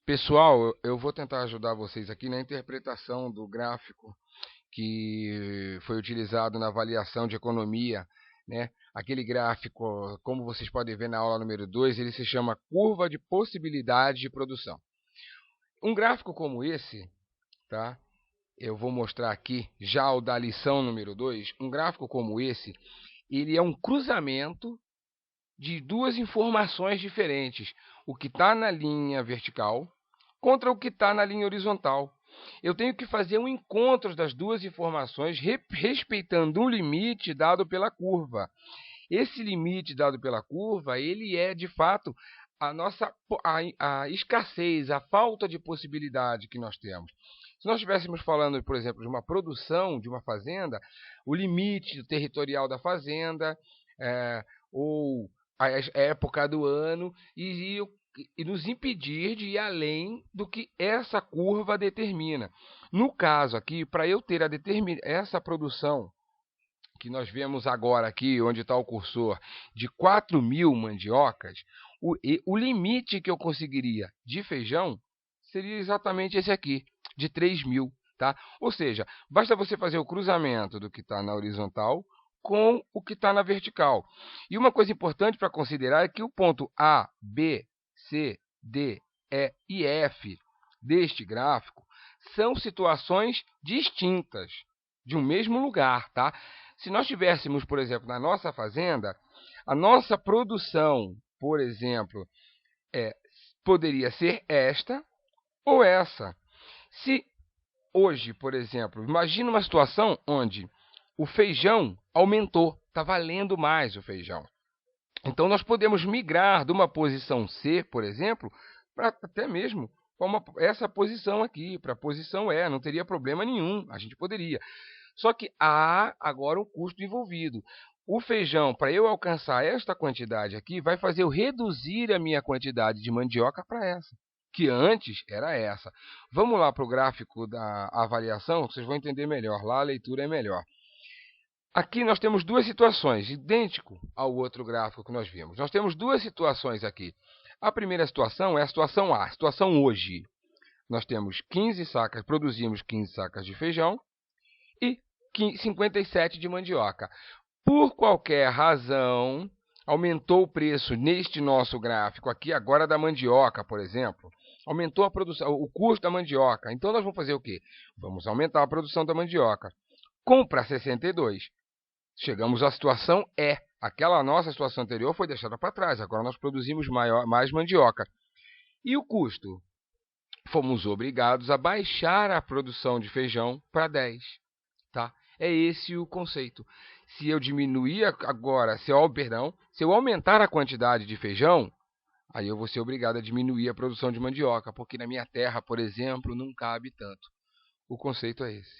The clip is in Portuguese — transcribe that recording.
Pessoal, eu vou tentar ajudar vocês aqui na interpretação do gráfico que foi utilizado na avaliação de economia, né? Aquele gráfico, como vocês podem ver na aula número 2, ele se chama curva de possibilidade de produção. Um gráfico como esse, tá? Eu vou mostrar aqui já o da lição número 2. Um gráfico como esse, ele é um cruzamento de duas informações diferentes, o que está na linha vertical contra o que está na linha horizontal. Eu tenho que fazer um encontro das duas informações, respeitando um limite dado pela curva. Esse limite dado pela curva, ele é de fato a nossa a escassez, a falta de possibilidade que nós temos. Se nós estivéssemos falando, por exemplo, de uma produção de uma fazenda, o limite territorial da fazenda, ou a época do ano, e nos impedir de ir além do que essa curva determina. No caso aqui, para eu ter essa produção que nós vemos agora aqui, onde está o cursor, de 4.000 mandiocas, o limite que eu conseguiria de feijão seria exatamente esse aqui, de 3.000. Tá? Ou seja, basta você fazer o cruzamento do que está na horizontal com o que está na vertical. E uma coisa importante para considerar é que o ponto A, B, C, D, E e F deste gráfico são situações distintas de um mesmo lugar, tá? Se nós tivéssemos, por exemplo, na nossa fazenda, a nossa produção, por exemplo, poderia ser esta ou essa. Se hoje, por exemplo, imagina uma situação onde o feijão aumentou, está valendo mais o feijão. Então, nós podemos migrar de uma posição C, por exemplo, para até mesmo essa posição aqui, para a posição E, não teria problema nenhum, a gente poderia. Só que há agora um custo envolvido. O feijão, para eu alcançar esta quantidade aqui, vai fazer eu reduzir a minha quantidade de mandioca para essa, que antes era essa. Vamos lá para o gráfico da avaliação, que vocês vão entender melhor. Lá a leitura é melhor. Aqui nós temos duas situações, idêntico ao outro gráfico que nós vimos. Nós temos duas situações aqui. A primeira situação é a situação A, a situação hoje. Nós temos 15 sacas, produzimos 15 sacas de feijão e 57 de mandioca. Por qualquer razão, aumentou o preço neste nosso gráfico aqui, agora da mandioca, por exemplo. Aumentou a produção, o custo da mandioca. Então, nós vamos fazer o quê? Vamos aumentar a produção da mandioca. Compra 62. Chegamos à situação E. Aquela nossa situação anterior foi deixada para trás. Agora nós produzimos mais mandioca. E o custo? Fomos obrigados a baixar a produção de feijão para 10. Tá? É esse o conceito. Se eu diminuir agora, se eu aumentar a quantidade de feijão, aí eu vou ser obrigado a diminuir a produção de mandioca, porque na minha terra, por exemplo, não cabe tanto. O conceito é esse.